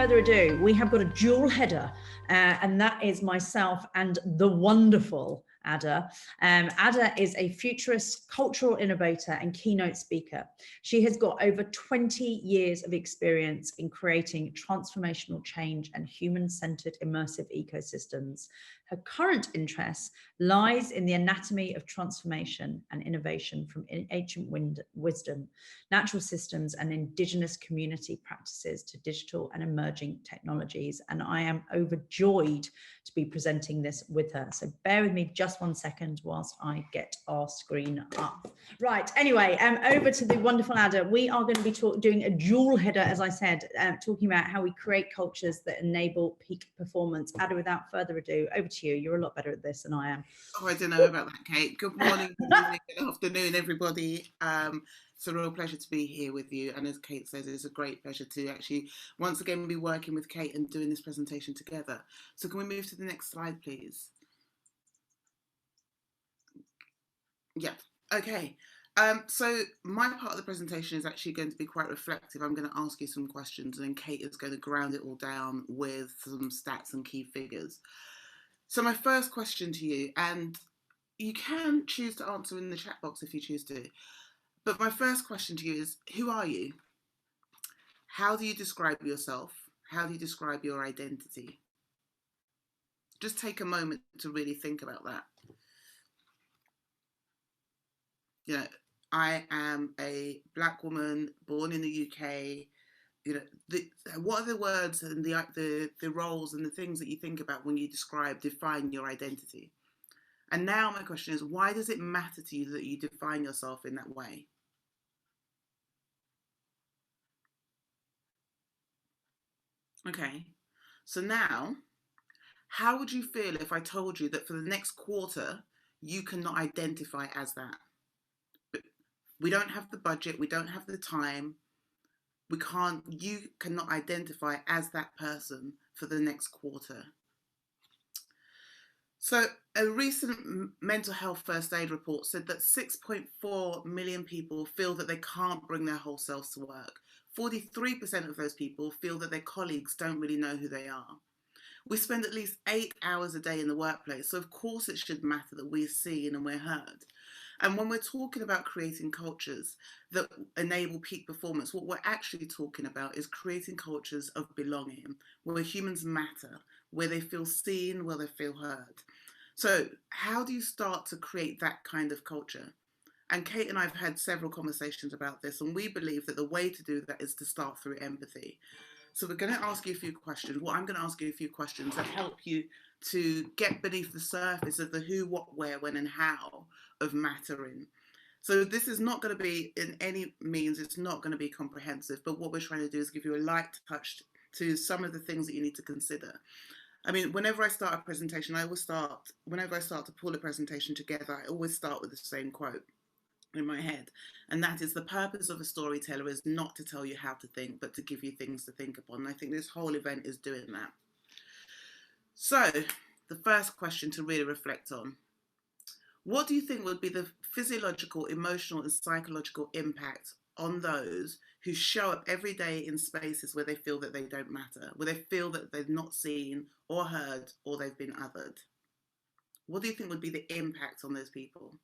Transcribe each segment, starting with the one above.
further ado, we have got a dual header, and that is myself and the wonderful Adah. Adah is a futurist, cultural innovator and keynote speaker. She has got over 20 years of experience in creating transformational change and human-centered immersive ecosystems. Her current interest lies in the anatomy of transformation and innovation from ancient wisdom, natural systems and indigenous community practices to digital and emerging technologies. And I am overjoyed to be presenting this with her. So bear with me just 1 second whilst I get our screen up. Right, anyway, over to the wonderful Adah. We are going to be doing a dual header, as I said, talking about how we create cultures that enable peak performance. Adah, without further ado, over to you. You're a lot better at this than I am. Oh, I don't know about that, Kate. Good morning, good evening, good afternoon, everybody. It's a real pleasure to be here with you. And as Kate says, it's a great pleasure to actually once again be working with Kate and doing this presentation together. So can we move to the next slide, please? Yeah, okay. So my part of the presentation is actually going to be quite reflective. I'm going to ask you some questions and then Kate is going to ground it all down with some stats and key figures. So my first question to you, and you can choose to answer in the chat box if you choose to, but my first question to you is, who are you? How do you describe yourself? How do you describe your identity? Just take a moment to really think about that. You know, I am a Black woman born in the UK. You know, what are the words and the roles and the things that you think about when you define your identity? And now my question is, why does it matter to you that you define yourself in that way? Okay, so now, how would you feel if I told you that for the next quarter, you cannot identify as that? But we don't have the budget, we don't have the time, you cannot identify as that person for the next quarter. So a recent mental health first aid report said that 6.4 million people feel that they can't bring their whole selves to work. 43% of those people feel that their colleagues don't really know who they are. We spend at least 8 hours a day in the workplace, so of course it should matter that we're seen and we're heard. And when we're talking about creating cultures that enable peak performance, what we're actually talking about is creating cultures of belonging, where humans matter, where they feel seen, where they feel heard. So how do you start to create that kind of culture? And Kate and I have had several conversations about this, and we believe that the way to do that is to start through empathy. So we're going to ask you a few questions. Well, I'm going to ask you a few questions that help you to get beneath the surface of the who, what, where, when, and how of mattering. So this is not going to be, in any means, it's not going to be comprehensive, but what we're trying to do is give you a light touch to some of the things that you need to consider. I mean, whenever I start a presentation, whenever I start to pull a presentation together, I always start with the same quote in my head, and that is, the purpose of a storyteller is not to tell you how to think, but to give you things to think upon. And I think this whole event is doing that. So the first question to really reflect on: what do you think would be the physiological, emotional and psychological impact on those who show up every day in spaces where they feel that they don't matter, where they feel that they're not seen or heard, or they've been othered? What do you think would be the impact on those people?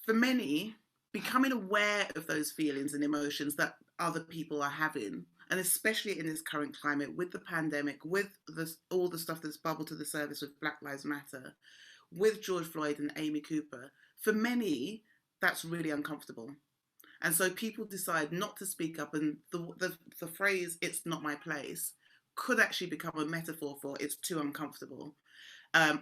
For many, becoming aware of those feelings and emotions that other people are having, and especially in this current climate with the pandemic, with all the stuff that's bubbled to the surface with Black Lives Matter, with George Floyd and Amy Cooper, for many, that's really uncomfortable. And so people decide not to speak up, and the phrase, "it's not my place," could actually become a metaphor for it's too uncomfortable.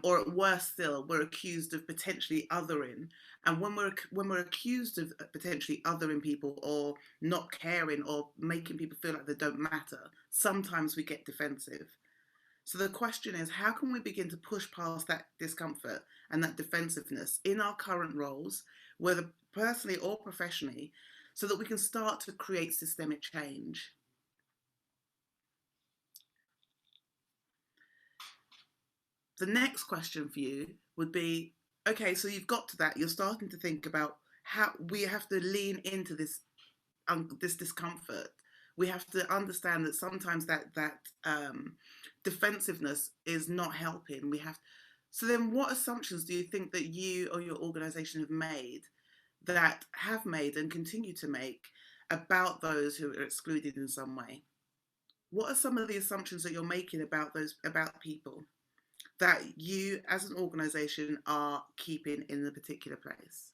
Or worse still, we're accused of potentially othering. And when we're accused of potentially othering people or not caring or making people feel like they don't matter, sometimes we get defensive. So the question is, how can we begin to push past that discomfort and that defensiveness in our current roles, whether personally or professionally, so that we can start to create systemic change? The next question for you would be, okay, so you've got to that, you're starting to think about how we have to lean into this this discomfort. We have to understand that sometimes that defensiveness is not helping. So then what assumptions do you think that you or your organization have made and continue to make about those who are excluded in some way? What are some of the assumptions that you're making about people that you as an organization are keeping in a particular place?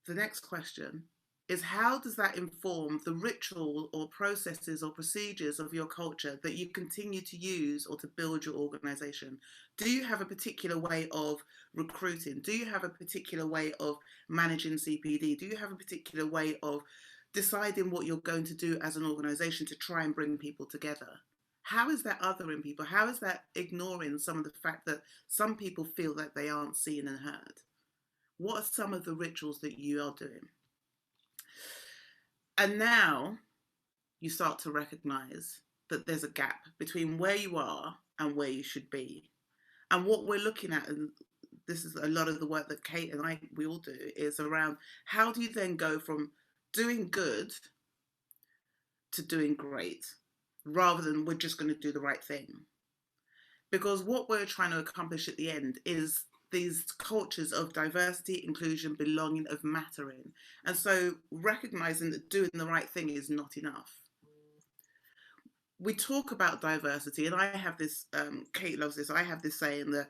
The next question is, how does that inform the ritual or processes or procedures of your culture that you continue to use or to build your organization? Do you have a particular way of recruiting? Do you have a particular way of managing CPD? Do you have a particular way of deciding what you're going to do as an organization to try and bring people together? How is that othering people? How is that ignoring some of the fact that some people feel that they aren't seen and heard? What are some of the rituals that you are doing? And now you start to recognize that there's a gap between where you are and where you should be. And what we're looking at, and this is a lot of the work that Cate and we all do, is around how do you then go from doing good to doing great, rather than we're just going to do the right thing. Because what we're trying to accomplish at the end is these cultures of diversity, inclusion, belonging, of mattering. And so recognizing that doing the right thing is not enough. We talk about diversity, and I have this, Cate loves this, I have this saying that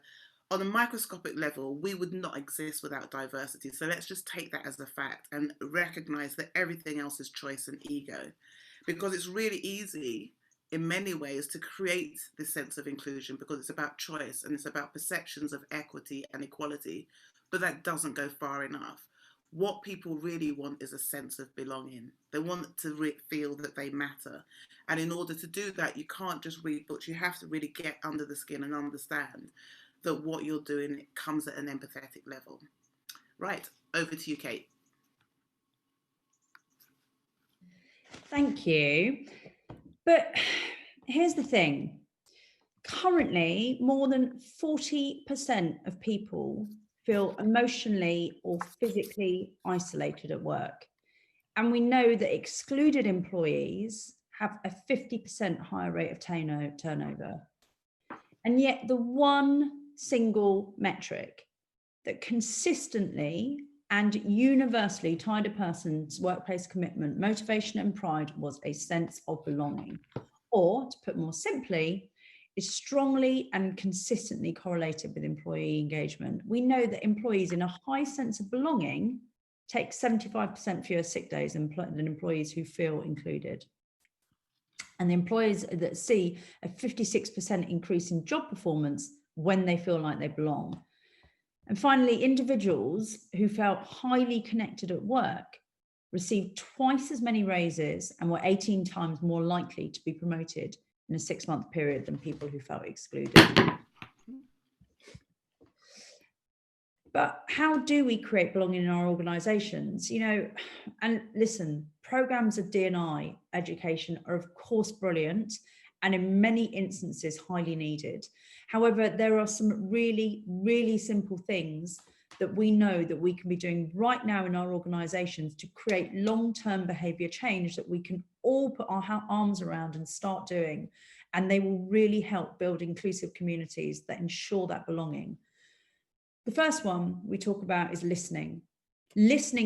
on a microscopic level, we would not exist without diversity. So let's just take that as a fact and recognize that everything else is choice and ego. Because it's really easy in many ways to create this sense of inclusion, because it's about choice and it's about perceptions of equity and equality, but that doesn't go far enough. What people really want is a sense of belonging. They want to feel that they matter. And in order to do that, you can't just read books. You have to really get under the skin and understand that what you're doing comes at an empathetic level. Right, over to you, Cate. Thank you. But here's the thing. Currently, more than 40% of people feel emotionally or physically isolated at work. And we know that excluded employees have a 50% higher rate of turnover. And yet the one single metric that consistently and universally tied a person's workplace commitment, motivation and pride was a sense of belonging. Or, to put more simply, is strongly and consistently correlated with employee engagement. We know that employees in a high sense of belonging take 75% fewer sick days than employees who feel included. And the employees that see a 56% increase in job performance when they feel like they belong. And finally, individuals who felt highly connected at work received twice as many raises and were 18 times more likely to be promoted in a 6-month period than people who felt excluded. But how do we create belonging in our organizations? You know, and listen, programs of D&I education are of course brilliant and in many instances highly needed. However, there are some really, really simple things that we know that we can be doing right now in our organizations to create long-term behavior change that we can all put our arms around and start doing. And they will really help build inclusive communities that ensure that belonging. The first one we talk about is listening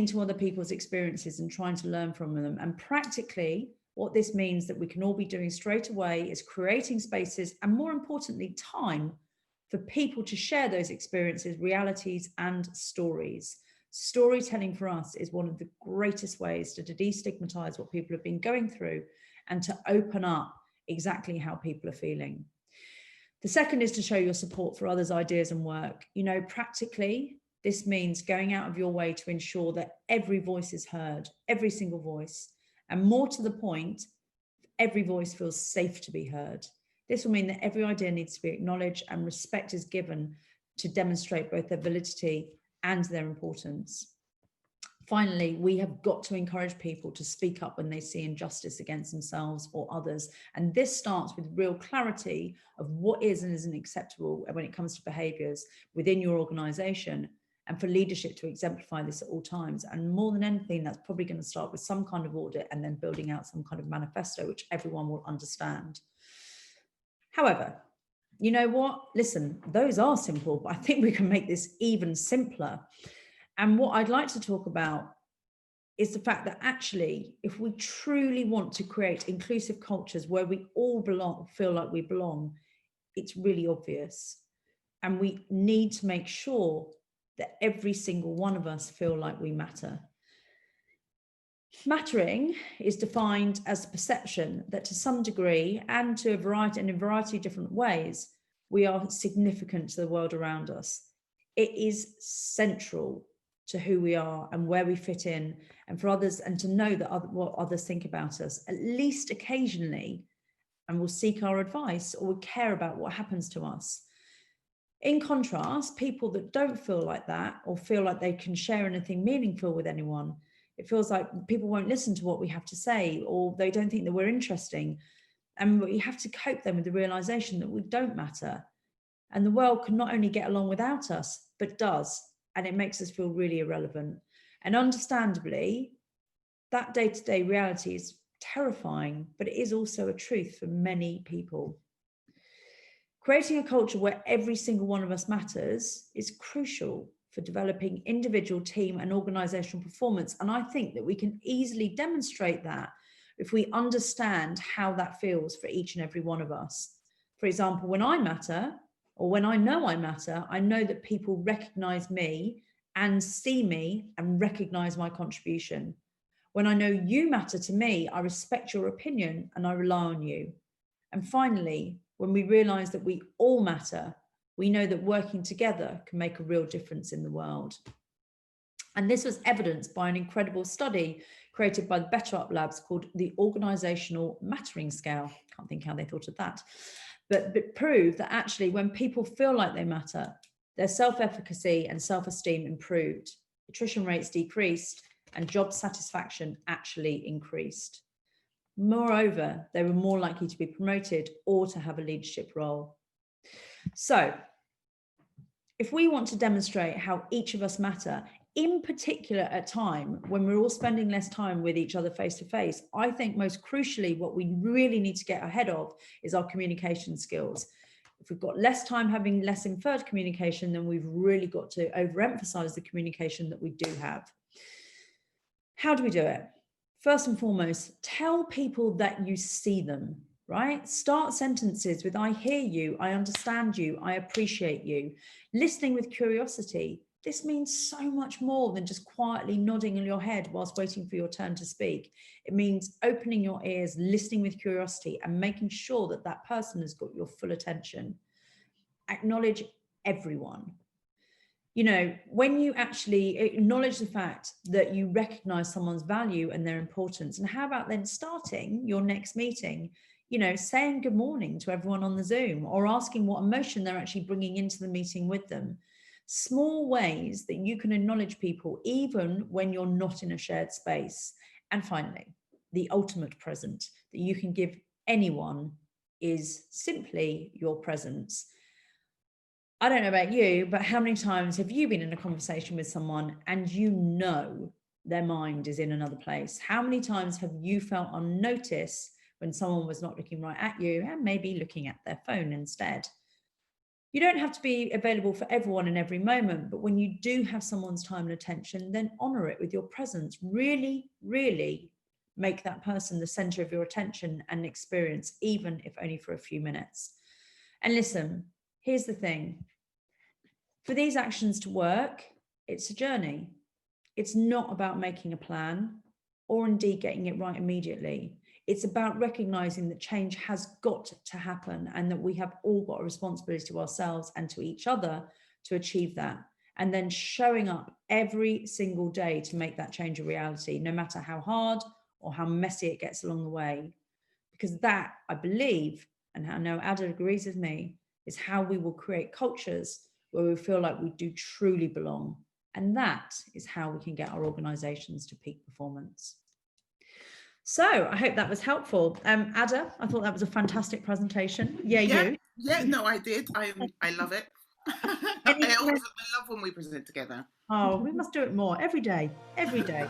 to other people's experiences and trying to learn from them. And practically, what this means that we can all be doing straight away is creating spaces and, more importantly, time for people to share those experiences, realities, and stories. Storytelling for us is one of the greatest ways to destigmatize what people have been going through and to open up exactly how people are feeling. The second is to show your support for others' ideas and work. You know, practically, this means going out of your way to ensure that every voice is heard, every single voice, and more to the point, every voice feels safe to be heard. This will mean that every idea needs to be acknowledged and respect is given to demonstrate both their validity and their importance. Finally, we have got to encourage people to speak up when they see injustice against themselves or others. And this starts with real clarity of what is and isn't acceptable when it comes to behaviours within your organisation. and for leadership to exemplify this at all times. And more than anything, that's probably going to start with some kind of audit and then building out some kind of manifesto, which everyone will understand. However, you know what? Listen, those are simple, but I think we can make this even simpler. And what I'd like to talk about is the fact that actually, if we truly want to create inclusive cultures where we all belong, feel like we belong, it's really obvious. And we need to make sure that every single one of us feel like we matter. Mattering is defined as the perception that to some degree and in a variety of different ways, we are significant to the world around us. It is central to who we are and where we fit in, and for others, and to know that what others think about us, at least occasionally, and will seek our advice or would care about what happens to us. In contrast, people that don't feel like that or feel like they can share anything meaningful with anyone, it feels like people won't listen to what we have to say, or they don't think that we're interesting. And we have to cope then with the realization that we don't matter. And the world can not only get along without us, but does. And it makes us feel really irrelevant. And understandably, that day-to-day reality is terrifying, but it is also a truth for many people. Creating a culture where every single one of us matters is crucial for developing individual, team, and organizational performance. And I think that we can easily demonstrate that if we understand how that feels for each and every one of us. For example, when I matter, or when I know that people recognize me and see me and recognize my contribution. When I know you matter to me, I respect your opinion and I rely on you. And finally, when we realize that we all matter, we know that working together can make a real difference in the world. And this was evidenced by an incredible study created by the Better Up Labs called the Organizational Mattering Scale. Can't think how they thought of that. But it proved that actually when people feel like they matter, their self-efficacy and self-esteem improved, attrition rates decreased, and job satisfaction actually increased. Moreover, they were more likely to be promoted or to have a leadership role. So, if we want to demonstrate how each of us matter, in particular at a time when we're all spending less time with each other face to face, I think most crucially, what we really need to get ahead of is our communication skills. If we've got less time having less inferred communication, then we've really got to overemphasize the communication that we do have. How do we do it? First and foremost, tell people that you see them, right? Start sentences with, I hear you, I understand you, I appreciate you. Listening with curiosity. This means so much more than just quietly nodding in your head whilst waiting for your turn to speak. It means opening your ears, listening with curiosity, and making sure that that person has got your full attention. Acknowledge everyone. You know, when you actually acknowledge the fact that you recognize someone's value and their importance, and how about then starting your next meeting, you know, saying good morning to everyone on the Zoom, or asking what emotion they're actually bringing into the meeting with them. Small ways that you can acknowledge people even when you're not in a shared space. And finally, the ultimate present that you can give anyone is simply your presence. I don't know about you, but how many times have you been in a conversation with someone and you know their mind is in another place? How many times have you felt unnoticed when someone was not looking right at you and maybe looking at their phone instead? You don't have to be available for everyone in every moment, but when you do have someone's time and attention, then honor it with your presence. Really, really make that person the center of your attention and experience, even if only for a few minutes. And listen, here's the thing. For these actions to work, it's a journey. It's not about making a plan or indeed getting it right immediately. It's about recognizing that change has got to happen and that we have all got a responsibility to ourselves and to each other to achieve that. And then showing up every single day to make that change a reality, no matter how hard or how messy it gets along the way. Because that, I believe, and I know Adah agrees with me, is how we will create cultures where we feel like we do truly belong. And that is how we can get our organizations to peak performance. So I hope that was helpful. Adah, I thought that was a fantastic presentation. Yeah, you. Yeah, no, I did. I love it. I love when we present together. Oh, we must do it more every day, every day.